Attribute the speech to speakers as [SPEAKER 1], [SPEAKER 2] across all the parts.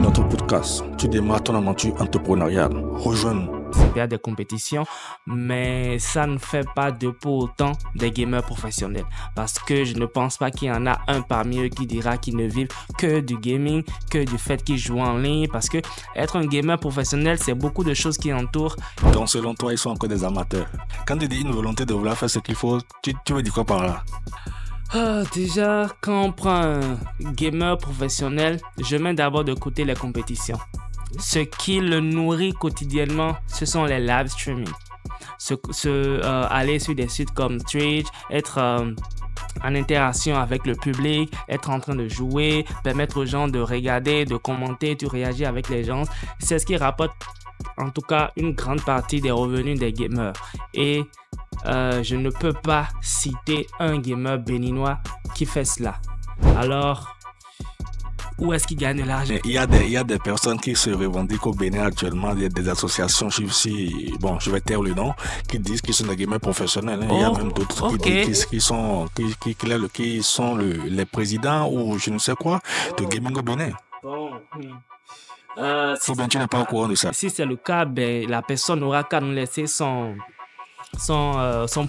[SPEAKER 1] notre podcast. Tu démarres ton aventure entrepreneuriale. Rejoins-nous.
[SPEAKER 2] Il y a des compétitions, mais ça ne fait pas de pour autant des gamers professionnels. Parce que je ne pense pas qu'il y en a un parmi eux qui dira qu'ils ne vivent que du gaming, que du fait qu'ils jouent en ligne. Parce que être un gamer professionnel, c'est beaucoup de choses qui entourent.
[SPEAKER 1] Donc selon toi, ils sont encore des amateurs. Quand tu dis une volonté de vouloir faire ce qu'il faut, tu veux dire quoi par là?
[SPEAKER 2] Déjà, quand on prend un gamer professionnel, je mets d'abord de côté les compétitions. Ce qui le nourrit quotidiennement, ce sont les live streaming. Aller sur des sites comme Twitch, être en interaction avec le public, être en train de jouer, permettre aux gens de regarder, de commenter, tu réagis avec les gens. C'est ce qui rapporte en tout cas une grande partie des revenus des gamers. Et je ne peux pas citer un gamer béninois qui fait cela. Alors, où est-ce qu'il gagne l'argent?
[SPEAKER 1] Il y a des personnes qui se revendiquent au Bénin actuellement. Il y a des associations, je vais taire le nom, qui disent qu'ils sont des gamers professionnels. Il y a même d'autres qui sont les présidents ou je ne sais quoi de gaming au Bénin. Si bien tu n'es pas au courant de ça.
[SPEAKER 2] Si c'est le cas, la personne n'aura qu'à nous laisser son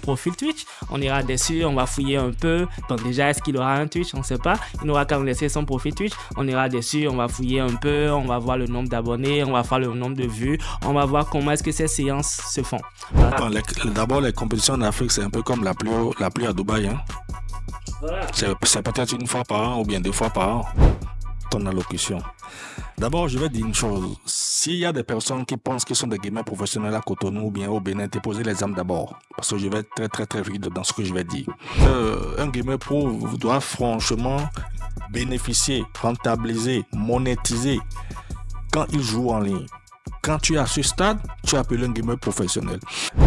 [SPEAKER 2] profil Twitch. On ira dessus, on va fouiller un peu. Donc déjà, est-ce qu'il aura un Twitch? On ne sait pas. Il n'aura qu'à nous laisser son profil Twitch. On ira dessus, on va fouiller un peu, on va voir le nombre d'abonnés, on va voir le nombre de vues, on va voir comment est-ce que ces séances se font.
[SPEAKER 1] D'abord, les compétitions en Afrique, c'est un peu comme la pluie à Dubaï. Hein? Voilà. C'est peut-être une fois par an ou bien 2 fois par an. Ton allocution. D'abord, je vais dire une chose. S'il y a des personnes qui pensent qu'ils sont des gamers professionnels à Cotonou ou bien au Bénin, déposez les armes d'abord. Parce que je vais être très très très vite dans ce que je vais dire. Un gamer pro doit franchement bénéficier, rentabiliser, monétiser quand il joue en ligne. Quand tu es à ce stade, tu es appelé un gamer professionnel.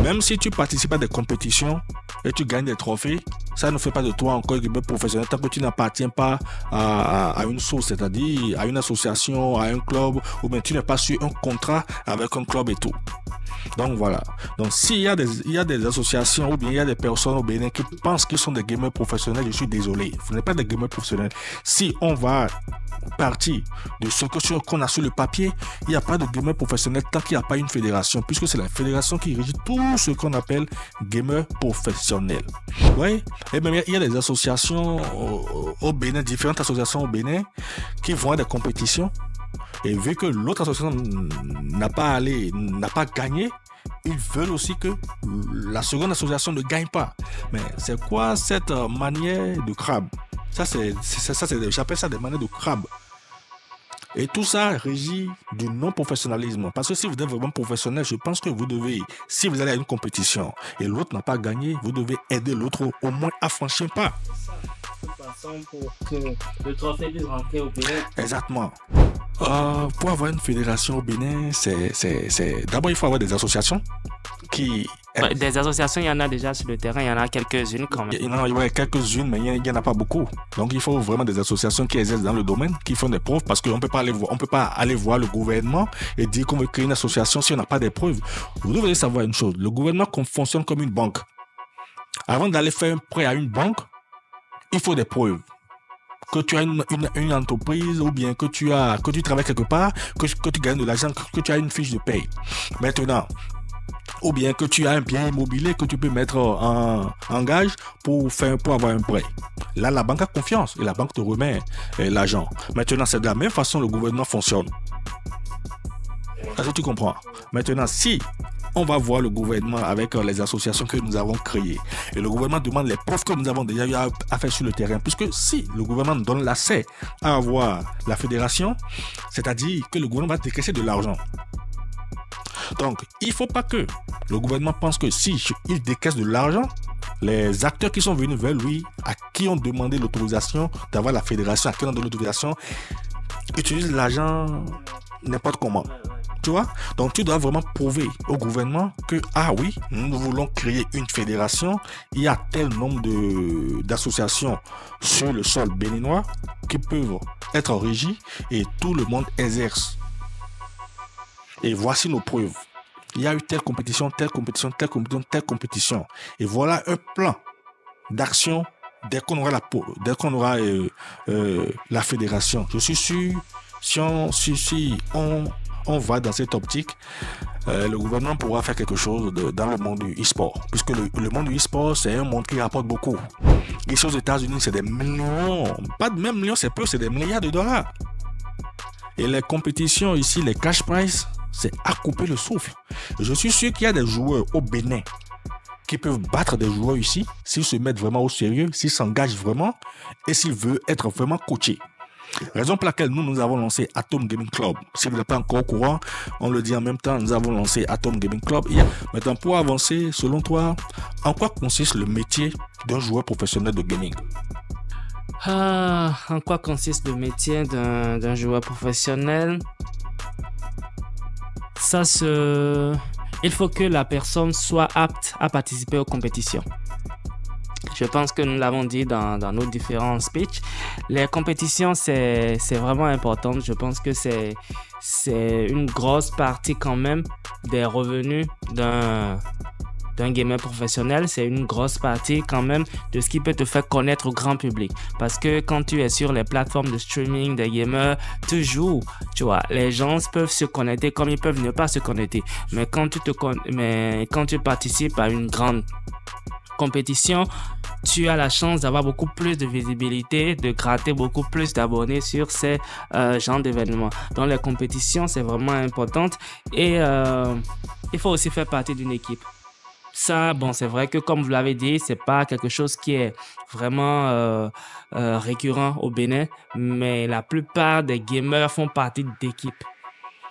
[SPEAKER 1] Même si tu participes à des compétitions et tu gagnes des trophées, ça ne fait pas de toi encore un gamer professionnel tant que tu n'appartiens pas à une source, c'est-à-dire à une association, à un club, ou bien tu n'es pas sur un contrat avec un club et tout. Donc voilà. Donc s'il y a des associations ou bien il y a des personnes au Bénin qui pensent qu'ils sont des gamers professionnels, je suis désolé. Vous n'êtes pas des gamers professionnels. Si on va partir de ce qu'on a sur le papier, il n'y a pas de gamer professionnel tant qu'il n'y a pas une fédération, puisque c'est la fédération qui régit tout ce qu'on appelle gamer professionnel. Oui. Et même il y a des associations au Bénin, différentes associations au Bénin qui vont à des compétitions. Et vu que l'autre association n'a pas gagné, ils veulent aussi que la seconde association ne gagne pas. Mais c'est quoi cette manière de crabe? J'appelle ça des manières de crabe. Et tout ça régit du non-professionnalisme. Parce que si vous êtes vraiment professionnel, je pense que vous devez, si vous allez à une compétition et l'autre n'a pas gagné, vous devez aider l'autre au moins à franchir un pas.
[SPEAKER 2] Pour que le trophée puisse rentrer au Bénin.
[SPEAKER 1] Exactement. Pour avoir une fédération au Bénin, d'abord il faut avoir des associations qui...
[SPEAKER 2] Des associations, il y en a déjà sur le terrain, il y en a quelques-unes quand même.
[SPEAKER 1] Il y en a quelques-unes, mais il n'y en a pas beaucoup. Donc il faut vraiment des associations qui exercent dans le domaine, qui font des preuves, parce qu'on ne peut pas aller voir le gouvernement et dire qu'on veut créer une association si on n'a pas des preuves. Vous devez savoir une chose, le gouvernement fonctionne comme une banque. Avant d'aller faire un prêt à une banque, il faut des preuves. Que tu as une entreprise ou bien que tu travailles quelque part, que tu gagnes de l'argent, que tu as une fiche de paye. Maintenant, ou bien que tu as un bien immobilier que tu peux mettre en gage pour avoir un prêt. Là, la banque a confiance et la banque te remet l'argent. Maintenant, c'est de la même façon que le gouvernement fonctionne. Est-ce que tu comprends? Maintenant, si on va voir le gouvernement avec les associations que nous avons créées. Et le gouvernement demande les preuves que nous avons déjà eu à faire sur le terrain. Puisque si le gouvernement nous donne l'accès à avoir la fédération, c'est-à-dire que le gouvernement va décaisser de l'argent. Donc, il ne faut pas que le gouvernement pense que si il décaisse de l'argent, les acteurs qui sont venus vers lui, à qui ont demandé l'autorisation d'avoir la fédération, à qui ont donné l'autorisation, utilisent l'argent n'importe comment. Tu vois? Donc tu dois vraiment prouver au gouvernement que oui, nous voulons créer une fédération, il y a tel nombre d'associations sur le sol béninois qui peuvent être régies et tout le monde exerce. Et voici nos preuves. Il y a eu telle compétition, telle compétition, telle compétition, telle compétition. Et voilà un plan d'action dès qu'on aura la fédération. Je suis sûr si on va dans cette optique, le gouvernement pourra faire quelque chose dans le monde du e-sport. Puisque le monde du e-sport, c'est un monde qui rapporte beaucoup. Ici aux États-Unis, c'est des millions, pas de même millions, c'est peu, c'est des milliards de dollars. Et les compétitions ici, les cash prizes, c'est à couper le souffle. Je suis sûr qu'il y a des joueurs au Bénin qui peuvent battre des joueurs ici s'ils se mettent vraiment au sérieux, s'ils s'engagent vraiment et s'ils veulent être vraiment coachés. Raison pour laquelle nous avons lancé Atom Gaming Club. Si vous n'êtes pas encore au courant, on le dit en même temps, nous avons lancé Atom Gaming Club. Maintenant, pour avancer, selon toi, en quoi consiste le métier d'un joueur professionnel de gaming?
[SPEAKER 2] En quoi consiste le métier d'un joueur professionnel? Il faut que la personne soit apte à participer aux compétitions. Je pense que nous l'avons dit dans nos différents speeches. Les compétitions, c'est vraiment important. Je pense que c'est une grosse partie quand même des revenus d'un gamer professionnel. C'est une grosse partie quand même de ce qui peut te faire connaître au grand public. Parce que quand tu es sur les plateformes de streaming des gamers, tu joues, tu vois. Les gens peuvent se connecter comme ils peuvent ne pas se connecter. Mais quand tu participes à une grande compétition, tu as la chance d'avoir beaucoup plus de visibilité, de gratter beaucoup plus d'abonnés sur ces genres d'événements. Donc les compétitions, c'est vraiment important et il faut aussi faire partie d'une équipe. Ça, bon, c'est vrai que comme vous l'avez dit, c'est pas quelque chose qui est vraiment récurrent au Bénin, mais la plupart des gamers font partie d'équipes.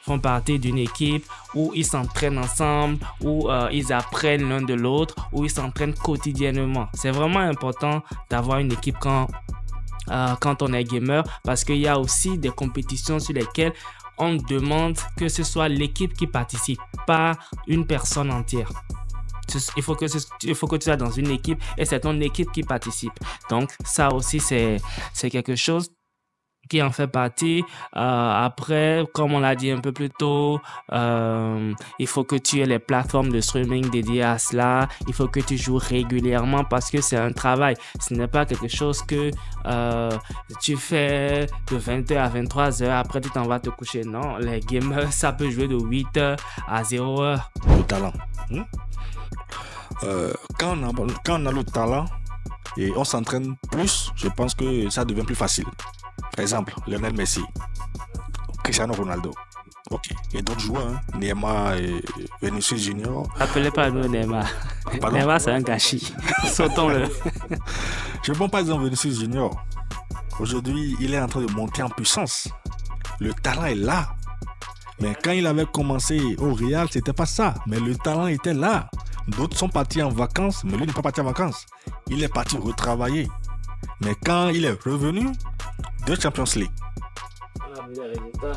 [SPEAKER 2] Font partie d'une équipe où ils s'entraînent ensemble, où ils apprennent l'un de l'autre, où ils s'entraînent quotidiennement. C'est vraiment important d'avoir une équipe quand on est gamer, parce qu'il y a aussi des compétitions sur lesquelles on demande que ce soit l'équipe qui participe, pas une personne entière. Il faut que tu sois dans une équipe et c'est ton équipe qui participe. Donc ça aussi c'est quelque chose qui en fait partie. Après, comme on l'a dit un peu plus tôt, il faut que tu aies les plateformes de streaming dédiées à cela. Il faut que tu joues régulièrement parce que c'est un travail. Ce n'est pas quelque chose que tu fais de 20h à 23h, après tu t'en vas te coucher. Non, les gamers, ça peut jouer de 8h à 0h.
[SPEAKER 1] Le talent. Quand on a le talent et on s'entraîne plus, je pense que ça devient plus facile. Par exemple, Lionel Messi, Cristiano Ronaldo, ok, et d'autres joueurs, hein, Neymar et Vinicius Junior.
[SPEAKER 2] Appelez pas nous Neymar. Neymar, c'est un gâchis. Sautons-le.
[SPEAKER 1] Je prends par exemple Vinicius Junior. Aujourd'hui, il est en train de monter en puissance. Le talent est là. Mais quand il avait commencé au Real, c'était pas ça. Mais le talent était là. D'autres sont partis en vacances, mais lui n'est pas parti en vacances. Il est parti retravailler. Mais quand il est revenu de Champions League,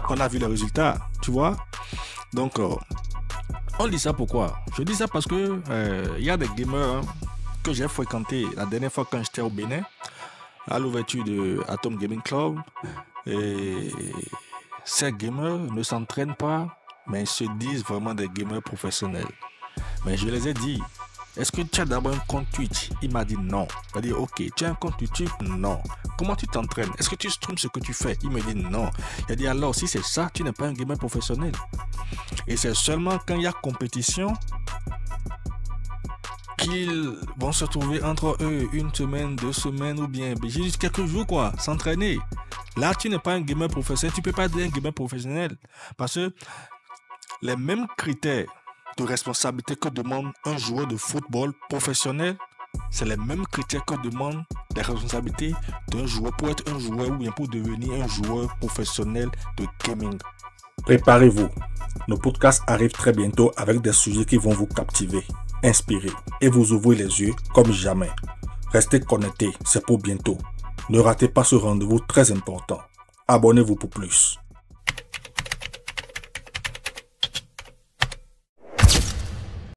[SPEAKER 1] on a vu les résultats, tu vois. Donc, on dit ça pourquoi? Je dis ça parce que il y a des gamers que j'ai fréquentés la dernière fois quand j'étais au Bénin, à l'ouverture de Atom Gaming Club. Et ces gamers ne s'entraînent pas, mais ils se disent vraiment des gamers professionnels. Mais je les ai dit, est-ce que tu as d'abord un compte Twitch? Il m'a dit non. Il m'a dit ok, tu as un compte YouTube? Non. Comment tu t'entraînes? Est-ce que tu streams ce que tu fais? Il me dit non. Il a dit alors si c'est ça, tu n'es pas un gamer professionnel. Et c'est seulement quand il y a compétition qu'ils vont se trouver entre eux une semaine, 2 semaines ou bien juste quelques jours quoi, s'entraîner. Là tu n'es pas un gamer professionnel, tu peux pas être un gamer professionnel parce que les mêmes critères de responsabilité que demande un joueur de football professionnel, c'est les mêmes critères que demande les responsabilités d'un joueur pour être un joueur ou bien pour devenir un joueur professionnel de gaming.
[SPEAKER 3] Préparez-vous, nos podcasts arrivent très bientôt avec des sujets qui vont vous captiver, inspirer et vous ouvrir les yeux comme jamais. Restez connectés, c'est pour bientôt. Ne ratez pas ce rendez-vous très important. Abonnez-vous pour plus.